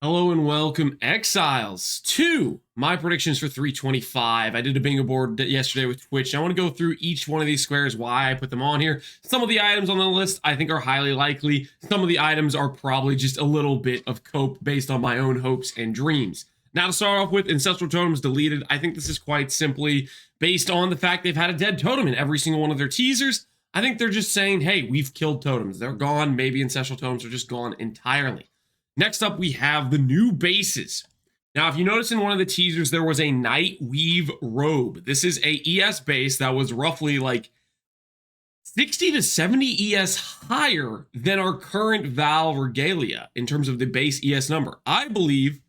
Hello and welcome, Exiles, to my predictions for 325. I did a bingo board yesterday with Twitch. I want to go through each one of these squares, why I put them on here. Some of the items on the list I think are highly likely. Some of the items are probably just a little bit of cope based on my own hopes and dreams. Now to start off with, Ancestral Totems deleted. I think this is quite simply based on the fact they've had a dead totem in every single one of their teasers. I think they're just saying, hey, we've killed totems. They're gone. Maybe Ancestral Totems are just gone entirely. Next up, we have the new bases. Now, if you notice in one of the teasers, there was a Night Weave robe. This is a ES base that was roughly like 60 to 70 ES higher than our current Val Regalia in terms of the base ES number. I believe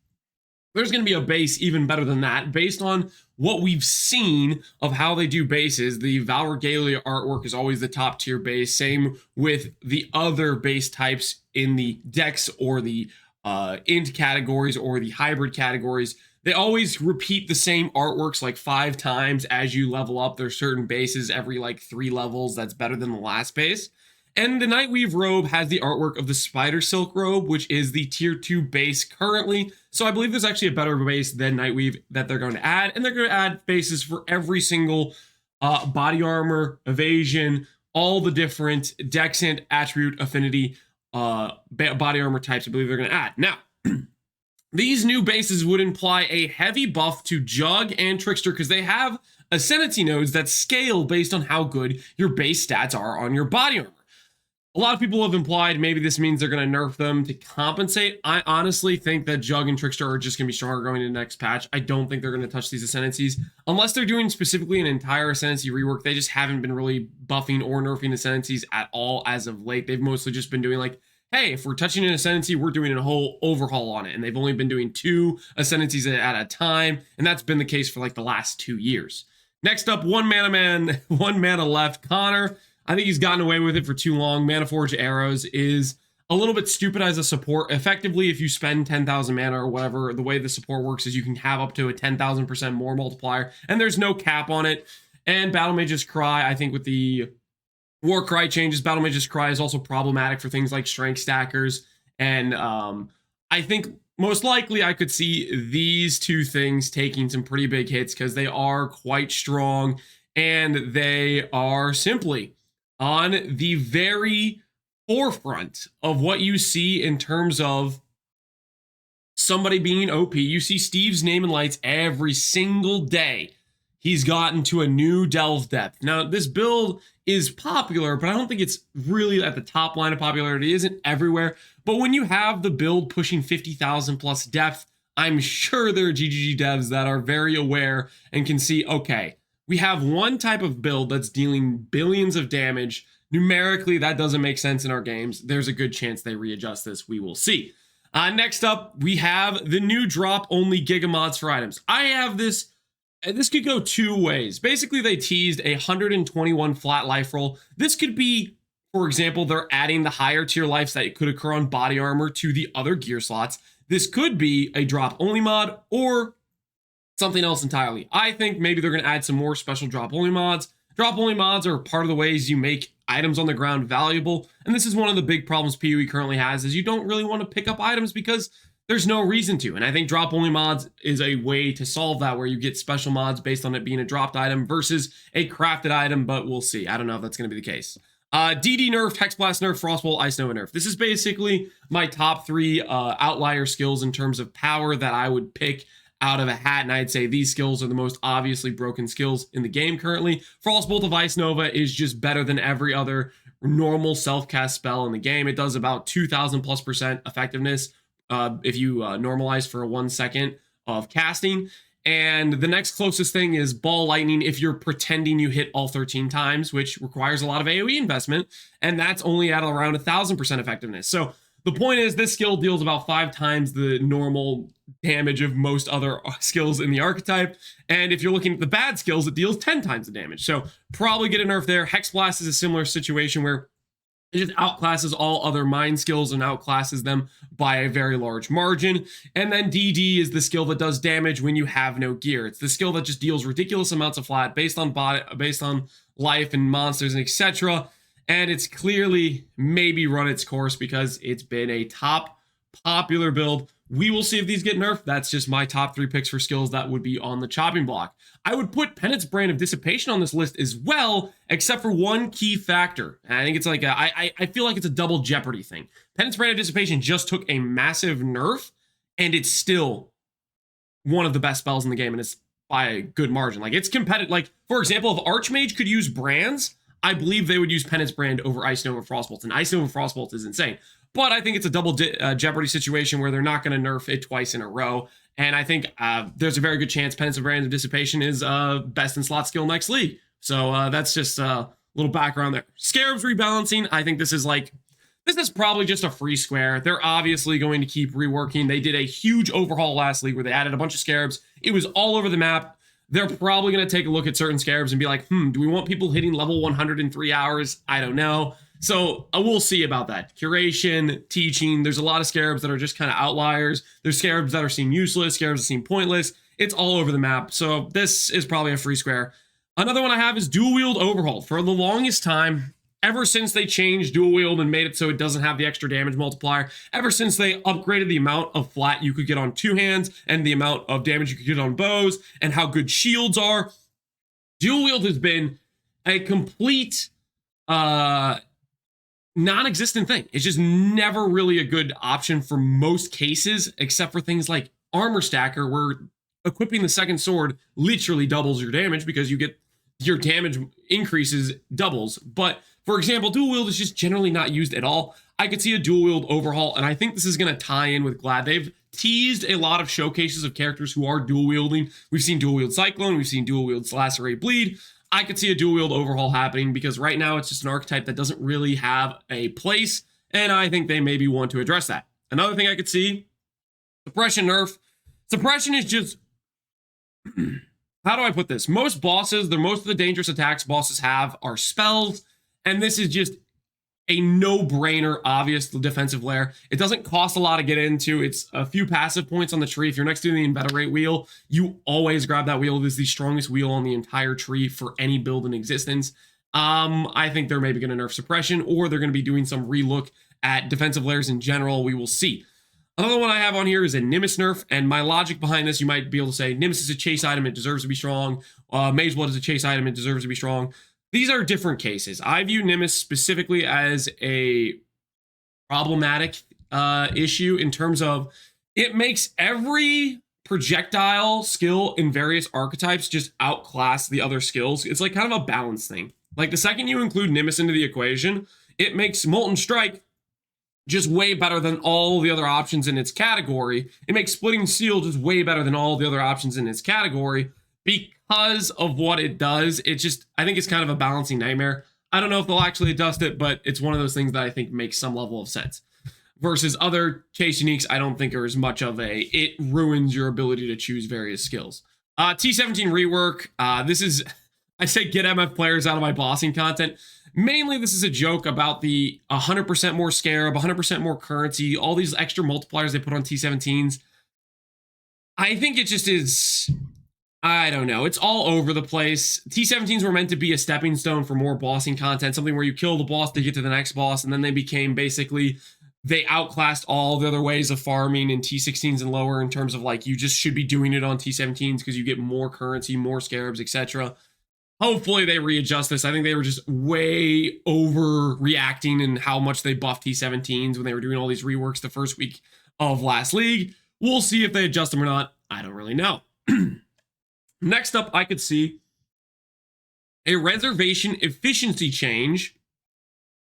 there's going to be a base even better than that based on what we've seen of how they do bases. The Val Regalia artwork is always the top tier base. Same with the other base types in the Dex or the int categories or the hybrid categories. They always repeat the same artworks like 5 times as you level up. There's certain bases every like 3 levels that's better than the last base. And the Nightweave robe has the artwork of the Spider Silk robe, which is the tier 2 base currently. So I believe there's actually a better base than Nightweave that they're going to add. And they're going to add bases for every single body armor, evasion, all the different Dexant, attribute, affinity, body armor types I believe they're going to add. Now, these new bases would imply a heavy buff to Jug and Trickster because they have Ascendancy nodes that scale based on how good your base stats are on your body armor. A lot of people have implied maybe this means they're going to nerf them to compensate. I honestly think that Jug and Trickster are just going to be stronger going into the next patch. I don't think they're going to touch these Ascendancies. Unless they're doing specifically an entire Ascendancy rework, they just haven't been really buffing or nerfing Ascendancies at all as of late. They've mostly just been doing like, hey, if we're touching an Ascendancy, we're doing a whole overhaul on it. And they've only been doing 2 Ascendancies at a time. And that's been the case for like the last 2 years. Next up, one mana left, Connor. I think he's gotten away with it for too long. Mana Forge Arrows is a little bit stupid as a support. Effectively, if you spend 10,000 mana or whatever, the way the support works is you can have up to a 10,000% more multiplier, and there's no cap on it. And Battle Mage's Cry, I think with the War Cry changes, Battle Mage's Cry is also problematic for things like Strength Stackers. And I think most likely I could see these 2 things taking some pretty big hits because they are quite strong and they are simply on the very forefront of what you see in terms of somebody being OP. You see Steve's name and lights every single day. He's gotten to a new Delve depth. Now, this build is popular, but I don't think it's really at the top line of popularity. It isn't everywhere. But when you have the build pushing 50,000 plus depth, I'm sure there are GGG devs that are very aware and can see, okay, we have one type of build that's dealing billions of damage. Numerically, that doesn't make sense in our games. There's a good chance they readjust this. We will see. Next up, we have the new drop-only Giga mods for items. I have this. This could go 2 ways. Basically, they teased a 121 flat life roll. This could be, for example, they're adding the higher tier lives that could occur on body armor to the other gear slots. This could be a drop-only mod or something else entirely. I think maybe they're going to add some more special drop-only mods. Drop-only mods are part of the ways you make items on the ground valuable, and this is one of the big problems PoE currently has, is you don't really want to pick up items because there's no reason to, and I think drop-only mods is a way to solve that, where you get special mods based on it being a dropped item versus a crafted item, but we'll see. I don't know if that's going to be the case. DD nerf, Hexblast nerf, Frostbolt, Ice Nova nerf. This is basically my top 3 outlier skills in terms of power that I would pick out of a hat, and I'd say these skills are the most obviously broken skills in the game currently. Frostbolt of Ice Nova is just better than every other normal self-cast spell in the game. It does about 2,000+% effectiveness if you normalize for 1 second of casting. And the next closest thing is Ball Lightning if you're pretending you hit all 13 times, which requires a lot of AoE investment, and that's only at around 1,000% effectiveness. So the point is, this skill deals about 5 times the normal damage of most other skills in the archetype. And if you're looking at the bad skills, it deals 10 times the damage. So probably get a nerf there. Hexblast is a similar situation where it just outclasses all other mind skills and outclasses them by a very large margin. And then DD is the skill that does damage when you have no gear. It's the skill that just deals ridiculous amounts of flat based on life and monsters and etc. And it's clearly maybe run its course because it's been a top popular build We will see if these get nerfed. That's just my top 3 picks for skills that would be on the chopping block. I would put Penance Brand of Dissipation on this list as well, except for one key factor. And I think it's like I feel like it's a double jeopardy thing. Penance Brand of Dissipation just took a massive nerf, and it's still one of the best spells in the game, and it's by a good margin. Like, it's competitive. Like, for example, if Archmage could use brands, I believe they would use Penance Brand over Ice Nova Frostbolt, and Ice Nova Frostbolt is insane. But I think it's a double jeopardy situation where they're not going to nerf it twice in a row. And I think there's a very good chance Penance Brand of Dissipation is best in slot skill next league. So that's just a little background there. Scarab's rebalancing. I think this is probably just a free square. They're obviously going to keep reworking. They did a huge overhaul last league where they added a bunch of Scarabs. It was all over the map. They're probably going to take a look at certain Scarabs and be like, do we want people hitting level 100 in 3 hours? I don't know. So we'll see about that. Curation, teaching, there's a lot of Scarabs that are just kind of outliers. There's Scarabs that are seen useless, Scarabs that seem pointless. It's all over the map. So this is probably a free square. Another one I have is dual wield overhaul. For the longest time, ever since they changed dual wield and made it so it doesn't have the extra damage multiplier, ever since they upgraded the amount of flat you could get on 2 hands and the amount of damage you could get on bows and how good shields are, dual wield has been a complete non-existent thing. It's just never really a good option for most cases, except for things like Armor Stacker, where equipping the second sword literally doubles your damage because you get your damage increases doubles. But for example, dual wield is just generally not used at all. I could see a dual wield overhaul, and I think this is going to tie in with Glad. They've teased a lot of showcases of characters who are dual wielding. We've seen dual wield Cyclone, we've seen dual wield Lacerate Bleed. I could see a dual wield overhaul happening because right now it's just an archetype that doesn't really have a place, and I think they maybe want to address that. Another thing I could see, suppression nerf. Suppression is just, how do I put this? Most most of the dangerous attacks bosses have are spells, and this is just a no-brainer, obvious defensive layer. It doesn't cost a lot to get into. It's a few passive points on the tree. If you're next to the Inveterate wheel, you always grab that wheel. It is the strongest wheel on the entire tree for any build in existence. I think they're maybe going to nerf suppression, or they're going to be doing some relook at defensive layers in general. We will see. Another one I have on here is a Nimbus nerf, and my logic behind this, you might be able to say, Nimbus is a chase item, it deserves to be strong. Mage Blood is a chase item, it deserves to be strong. These are different cases. I view Nimbus specifically as a problematic issue in terms of it makes every projectile skill in various archetypes just outclass the other skills. It's like kind of a balance thing. Like the second you include Nimbus into the equation, it makes Molten Strike just way better than all the other options in its category. It makes Splitting Steel just way better than all the other options in its category because of what it does. It just, I think it's kind of a balancing nightmare. I don't know if they'll actually adjust it, but it's one of those things that I think makes some level of sense. Versus other chase uniques, I don't think are as much of a, it ruins your ability to choose various skills. T17 rework. This is, I say get MF players out of my bossing content. Mainly, this is a joke about the 100% more Scarab, 100% more currency, all these extra multipliers they put on T17s. I think it just is, I don't know. It's all over the place. T17s were meant to be a stepping stone for more bossing content, something where you kill the boss to get to the next boss, and then they became basically, they outclassed all the other ways of farming in T16s and lower in terms of like, you just should be doing it on T17s because you get more currency, more Scarabs, etc. Hopefully they readjust this. I think they were just way overreacting in how much they buffed T17s when they were doing all these reworks the first week of last league. We'll see if they adjust them or not. I don't really know. Next up, I could see a reservation efficiency change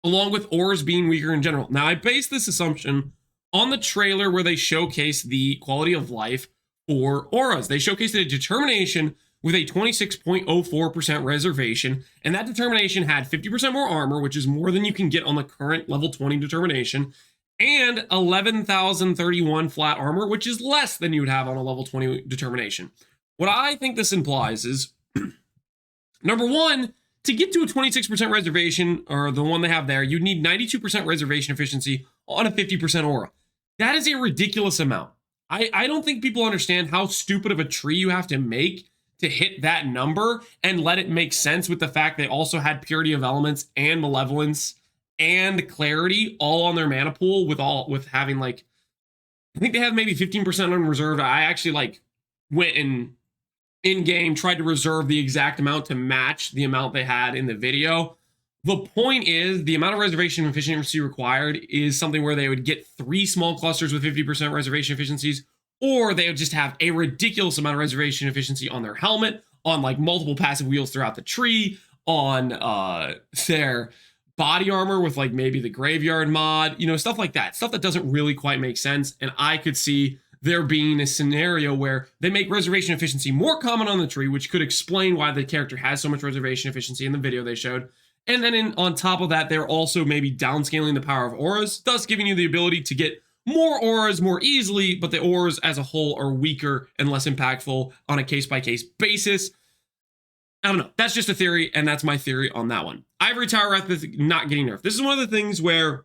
along with auras being weaker in general. Now, I base this assumption on the trailer where they showcase the quality of life for auras. They showcased a determination with a 26.04% reservation, and that determination had 50% more armor, which is more than you can get on the current level 20 determination, and 11,031 flat armor, which is less than you would have on a level 20 determination. What I think this implies is, number one, to get to a 26% reservation, or the one they have there, you'd need 92% reservation efficiency on a 50% aura. That is a ridiculous amount. I don't think people understand how stupid of a tree you have to make to hit that number and let it make sense with the fact they also had Purity of Elements and Malevolence and Clarity all on their mana pool with having like I think they have maybe 15% on reserve. I actually like went and in game tried to reserve the exact amount to match the amount they had in the video. The point is, the amount of reservation efficiency required is something where they would get 3 small clusters with 50% reservation efficiencies, or they would just have a ridiculous amount of reservation efficiency on their helmet, on like multiple passive wheels throughout the tree, on their body armor with like maybe the graveyard mod, you know, stuff like that. Stuff that doesn't really quite make sense. And I could see there being a scenario where they make reservation efficiency more common on the tree, which could explain why the character has so much reservation efficiency in the video they showed. And then on top of that, they're also maybe downscaling the power of auras, thus giving you the ability to get more auras more easily, but the auras as a whole are weaker and less impactful on a case-by-case basis. I don't know. That's just a theory, and that's my theory on that one. Ivory Tower Wrathpith not getting nerfed. This is one of the things where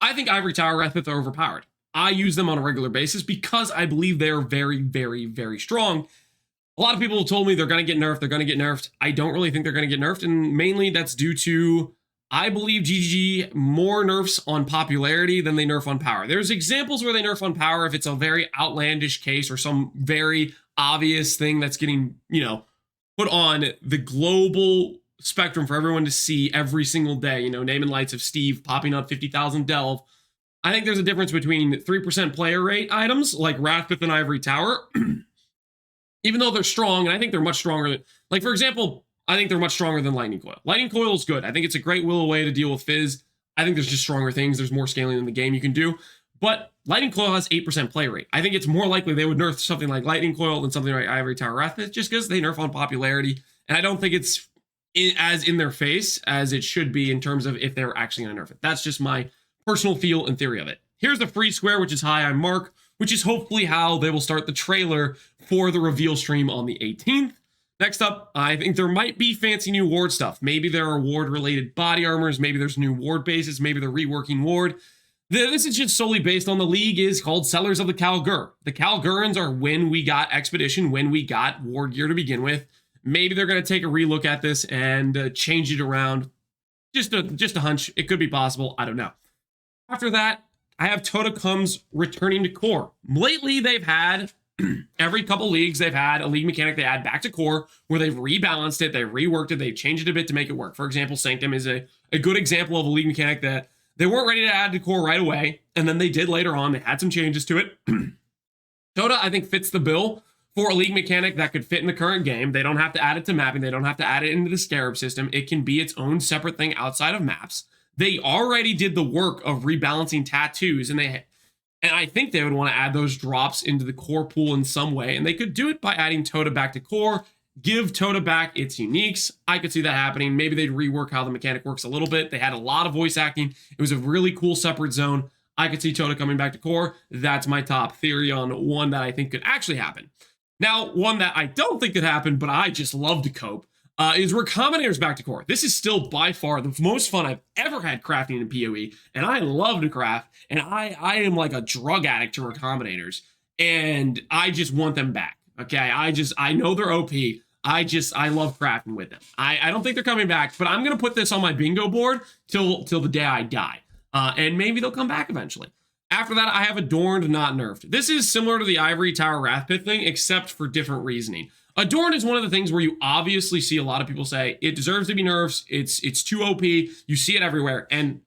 I think Ivory Tower Wrathpith are overpowered. I use them on a regular basis because I believe they're very, very, very strong. A lot of people have told me they're going to get nerfed. They're going to get nerfed. I don't really think they're going to get nerfed. And mainly that's due to, I believe GGG more nerfs on popularity than they nerf on power. There's examples where they nerf on power if it's a very outlandish case or some very obvious thing that's getting, you know, put on the global spectrum for everyone to see every single day. You know, naming lights of Steve popping up 50,000 delve. I think there's a difference between 3% player rate items like Wrathpith and Ivory Tower. Even though they're strong, and I think they're much stronger than, like, for example, I think they're much stronger than Lightning Coil. Lightning Coil is good. I think it's a great willow way to deal with Fizz. I think there's just stronger things. There's more scaling in the game you can do. But Lightning Coil has 8% play rate. I think it's more likely they would nerf something like Lightning Coil than something like Ivory Tower Wrathpith, just because they nerf on popularity. And I don't think it's as in their face as it should be in terms of if they're actually going to nerf it. That's just my personal feel and theory of it. Here's the free square, which is high on Mark, which is hopefully how they will start the trailer for the reveal stream on the 18th. Next up, I think there might be fancy new ward stuff. Maybe there are ward-related body armors. Maybe there's new ward bases. Maybe they're reworking ward. This is just solely based on the league is called Sellers of the Kalgur. The Kalgurans are when we got Expedition, when we got ward gear to begin with. Maybe they're going to take a relook at this and change it around. Just a hunch. It could be possible. I don't know. After that, I have Totems returning to core. Lately, they've had, every couple leagues, they've had a league mechanic they add back to core where they've rebalanced it, they've reworked it, they've changed it a bit to make it work. For example, Sanctum is a good example of a league mechanic that they weren't ready to add to core right away, and then they did later on. They had some changes to it. Tota, I think, fits the bill for a league mechanic that could fit in the current game. They don't have to add it to mapping. They don't have to add it into the Scarab system. It can be its own separate thing outside of maps. They already did the work of rebalancing tattoos, and I think they would want to add those drops into the core pool in some way, and they could do it by adding Tota back to core, give Tota back its uniques. I could see that happening. Maybe they'd rework how the mechanic works a little bit. They had a lot of voice acting. It was a really cool separate zone. I could see Tota coming back to core. That's my top theory on one that I think could actually happen. Now, one that I don't think could happen, but I just love to cope, is Recombinators back to core. This is still by far the most fun I've ever had crafting in PoE, and I love to craft, and I am like a drug addict to Recombinators, and I just want them back, okay? I know they're OP. I love crafting with them. I don't think they're coming back, but I'm going to put this on my bingo board till the day I die, and maybe they'll come back eventually. After that, I have Adorned, not nerfed. This is similar to the Ivory Tower Wrathpith thing, except for different reasoning. Adorned is one of the things where you obviously see a lot of people say it deserves to be nerfs. It's too OP. You see it everywhere, and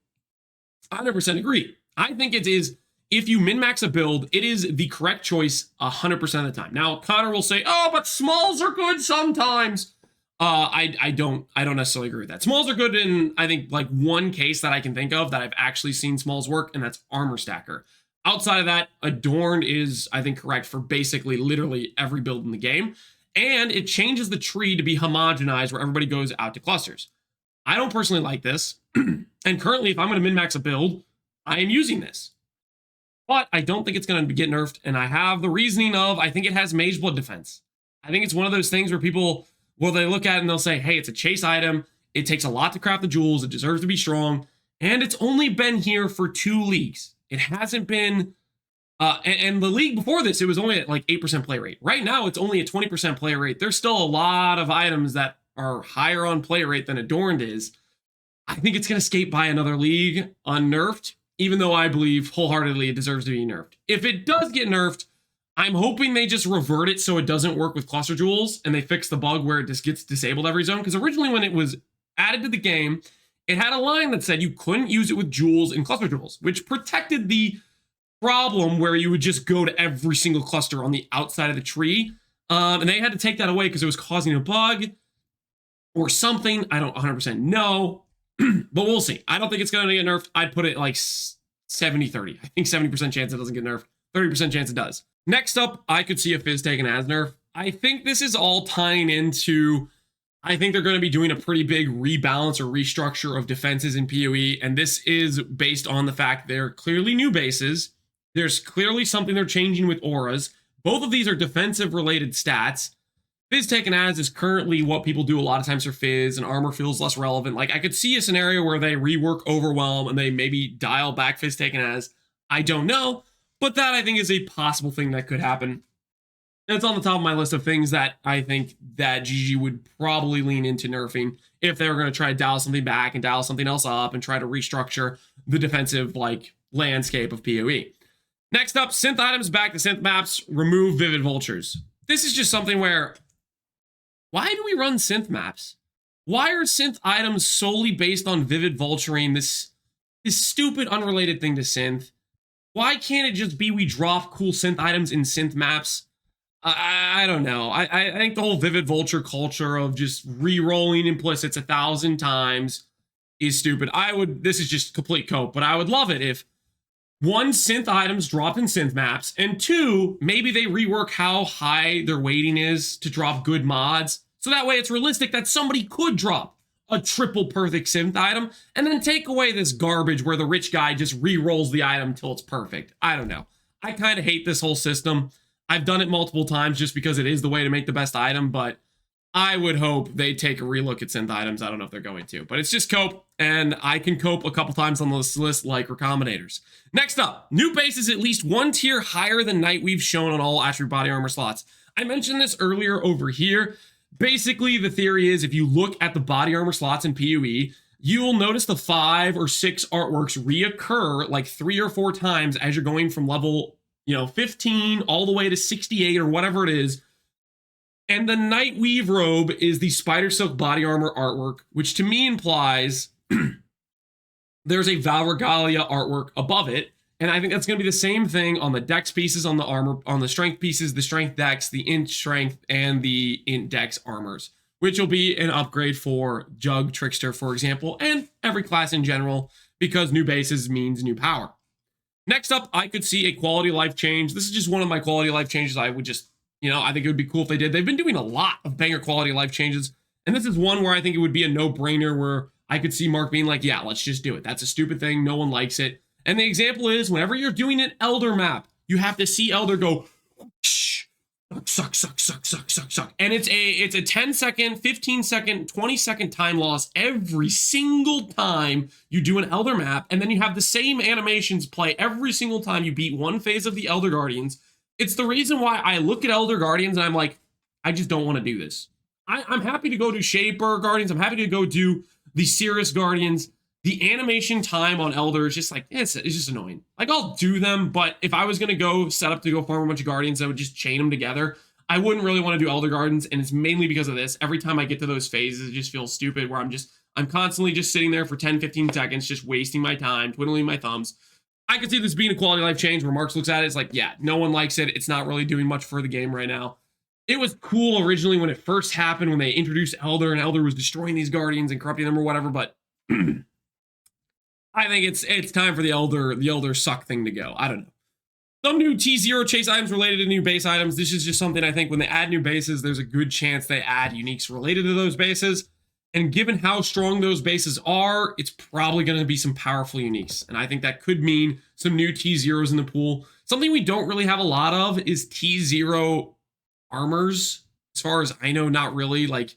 I 100% agree. I think it is, if you min-max a build, it is the correct choice 100% of the time. Now, Connor will say, "Oh, but smalls are good sometimes." I don't necessarily agree with that. Smalls are good in, I think, like one case that I can think of that I've actually seen smalls work, and that's Armor Stacker. Outside of that, Adorned is, I think, correct for basically literally every build in the game. And it changes the tree to be homogenized where everybody goes out to clusters. I don't personally like this. And currently, if I'm going to min-max a build, I am using this. But I don't think it's going to get nerfed. And I have the reasoning of, I think it has Mage Blood defense. I think it's one of those things where people, well, they look at it and they'll say, hey, it's a chase item. It takes a lot to craft the jewels. It deserves to be strong. And it's only been here for 2 leagues. It hasn't been... and the league before this, it was only at like 8% play rate. Right now, it's only a 20% play rate. There's still a lot of items that are higher on play rate than Adorned is. I think it's going to skate by another league unnerfed. even though I believe wholeheartedly it deserves to be nerfed. If it does get nerfed, I'm hoping they just revert it so it doesn't work with cluster jewels and they fix the bug where it just gets disabled every zone. Because originally when it was added to the game, it had a line that said you couldn't use it with jewels and cluster jewels, which protected the problem where you would just go to every single cluster on the outside of the tree. And they had to take that away because it was causing a bug or something. I don't 100% know, but we'll see. I don't think it's going to get nerfed. I'd put it like 70-30. I think 70% chance it doesn't get nerfed, 30% chance it does. Next up, I could see a Fizz taken as nerf. I think this is all tying into, I think they're going to be doing a pretty big rebalance or restructure of defenses in PoE, and this is based on the fact they're clearly new bases. There's clearly something they're changing with auras. Both of these are defensive-related stats. Fizz taken as is currently what people do a lot of times for Fizz, and armor feels less relevant. Like, I could see a scenario where they rework Overwhelm and they maybe dial back Fizz taken as. I don't know, but that I think is a possible thing that could happen. And it's on the top of my list of things that I think that GG would probably lean into nerfing if they were going to try to dial something back and dial something else up and try to restructure the defensive, like, landscape of PoE. Next up, synth items back to synth maps, remove vivid vultures. This is just something where, why do we run synth maps? Why are synth items solely based on vivid vulturing, this stupid unrelated thing to synth? Why can't it just be we drop cool synth items in synth maps? I don't know. I think the whole vivid vulture culture of just re-rolling implicits 1,000 times is stupid. This is just complete cope, but I would love it if one, synth items dropped in synth maps, and two, maybe they rework how high their weighting is to drop good mods, so that way it's realistic that somebody could drop a triple perfect synth item, and then take away this garbage where the rich guy just re-rolls the item till it's perfect. I don't know. I kind of hate this whole system. I've done it multiple times just because it is the way to make the best item, but I would hope they take a relook at synth items. I don't know if they're going to, but it's just cope, and I can cope a couple times on this list like Recombinators. Next up, new base is at least one tier higher than Nightweave shown on all attribute body armor slots. I mentioned this earlier over here. Basically, the theory is if you look at the body armor slots in PoE, you'll notice the 5 or 6 artworks reoccur like 3 or 4 times as you're going from level 15 all the way to 68 or whatever it is. And the Nightweave robe is the Spider Silk body armor artwork, which to me implies there's a Val Regalia artwork above it. And I think that's going to be the same thing on the dex pieces, on the armor, on the strength pieces, the strength dex, the int strength, and the int dex armors, which will be an upgrade for Jug, Trickster, for example, and every class in general, because new bases means new power. Next up, I could see a quality of life change. This is just one of my quality of life changes I would just, I think it would be cool if they did. They've been doing a lot of banger quality of life changes, and this is one where I think it would be a no-brainer where I could see Mark being like, yeah, let's just do it. That's a stupid thing. No one likes it. And the example is whenever you're doing an Elder map, you have to see Elder go, suck. And it's a 10-second, 15-second, 20-second time loss every single time you do an Elder map. And then you have the same animations play every single time you beat one phase of the Elder Guardians. It's the reason why I look at Elder Guardians and I'm like, I just don't want to do this. I'm happy to go do Shaper Guardians. I'm happy to go do the Cirrus Guardians. The animation time on Elder is just like, it's just annoying. Like, I'll do them, but if I was going to go set up to go farm a bunch of Guardians, I would just chain them together. I wouldn't really want to do Elder Guardians, and it's mainly because of this. Every time I get to those phases, it just feels stupid, where I'm constantly just sitting there for 10, 15 seconds, just wasting my time, twiddling my thumbs. I could see this being a quality of life change where Marks looks at it, it's like, yeah, no one likes it. It's not really doing much for the game right now. It was cool originally when it first happened, when they introduced Elder, and Elder was destroying these Guardians and corrupting them or whatever, but I think it's time for the Elder suck thing to go. I don't know. Some new T0 chase items related to new base items. This is just something I think when they add new bases, there's a good chance they add uniques related to those bases. And given how strong those bases are, it's probably going to be some powerful uniques. And I think that could mean some new T0s in the pool. Something we don't really have a lot of is T0 armors. As far as I know, not really. Like,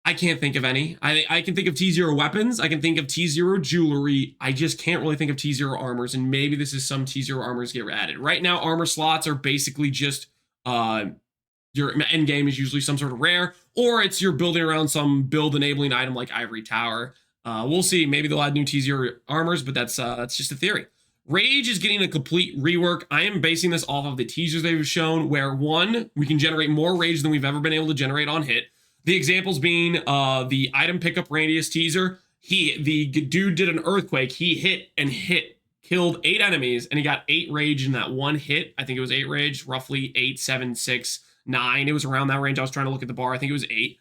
I can't think of any. I can think of T0 weapons. I can think of T0 jewelry. I just can't really think of T0 armors, and maybe this is some T0 armors get added. Right now, armor slots are basically just your end game is usually some sort of rare, or it's you're building around some build enabling item like Ivory Tower. We'll see. Maybe they'll add new teaser armors, but that's just a theory. Rage is getting a complete rework. I am basing this off of the teasers they've shown, where one, we can generate more rage than we've ever been able to generate on hit. The examples being the item pickup radius teaser. The dude did an earthquake. He hit, killed 8 enemies, and he got 8 rage in that one hit. I think it was 8 rage, roughly 8, 7, 6, 9. It was around that range. I was trying to look at the bar. I think it was 8.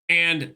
And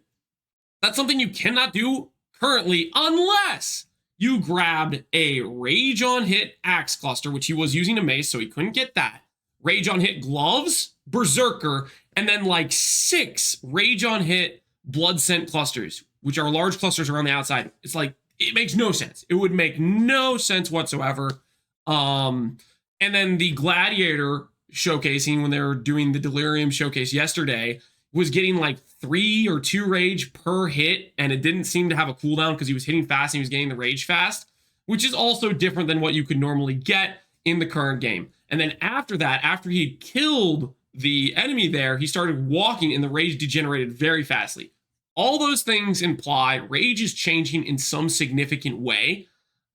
that's something you cannot do currently unless you grabbed a rage on hit axe cluster, which he was using a mace, so he couldn't get that. Rage on hit gloves, berserker, and then like 6 rage on hit blood scent clusters, which are large clusters around the outside. It's like, it makes no sense. It would make no sense whatsoever. And then the gladiator showcasing, when they were doing the delirium showcase yesterday, was getting like 3 or 2 rage per hit, and it didn't seem to have a cooldown because he was hitting fast and he was getting the rage fast, which is also different than what you could normally get in the current game. And then after that, after he killed the enemy there, he started walking and the rage degenerated very fastly. All those things imply rage is changing in some significant way.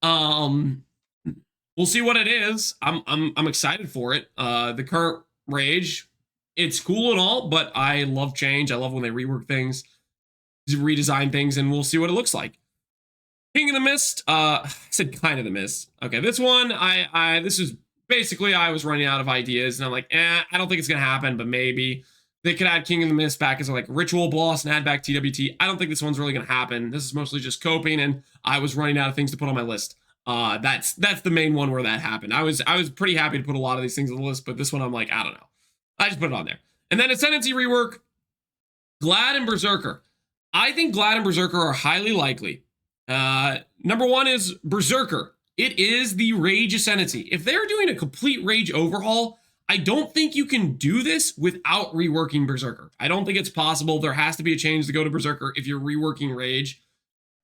We'll see what it is. I'm excited for it. The current rage, it's cool and all, but I love change. I love when they rework things, redesign things, and we'll see what it looks like. King of the Mist. I said kind of the Mist. Okay, this one, this is basically, I was running out of ideas, and I'm like, I don't think it's gonna happen, but maybe they could add King of the Mist back as like ritual boss and add back TWT. I don't think this one's really gonna happen. This is mostly just coping, and I was running out of things to put on my list. That's the main one where that happened. I was pretty happy to put a lot of these things on the list, but this one I'm like, I don't know. I just put it on there. And then Ascendancy rework, Glad and Berserker. I think Glad and Berserker are highly likely. Number one is Berserker. It is the Rage Ascendancy. If they're doing a complete Rage overhaul, I don't think you can do this without reworking Berserker. I don't think it's possible. There has to be a change to go to Berserker if you're reworking Rage.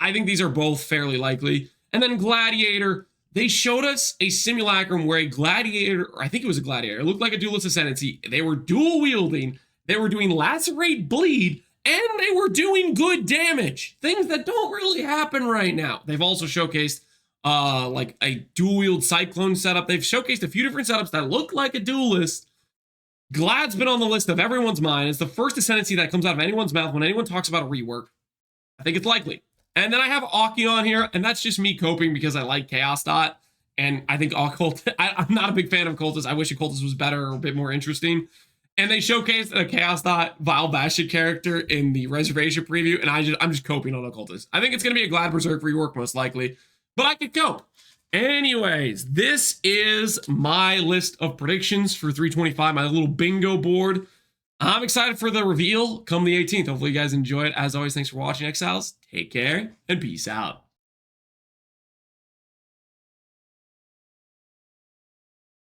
I think these are both fairly likely. And then Gladiator. They showed us a simulacrum where a gladiator, or I think it was a gladiator, it looked like a duelist ascendancy. They were dual wielding, they were doing lacerate bleed, and they were doing good damage. Things that don't really happen right now. They've also showcased like a dual wield cyclone setup. They've showcased a few different setups that look like a duelist. Glad's been on the list of everyone's mind. It's the first ascendancy that comes out of anyone's mouth when anyone talks about a rework. I think it's likely. And then I have Aki on here, and that's just me coping because I like Chaos Dot. And I think Occult, I'm not a big fan of Occultist. I wish Occultist was better or a bit more interesting. And they showcased a Chaos Dot Vile Bastion character in the reservation preview, and I'm just coping on Occultist. I think it's going to be a Glad Berserk rework most likely, but I could cope. Anyways, this is my list of predictions for 325, my little bingo board. I'm excited for the reveal come the 18th. Hopefully you guys enjoy it. As always, thanks for watching, Exiles. Take care and peace out.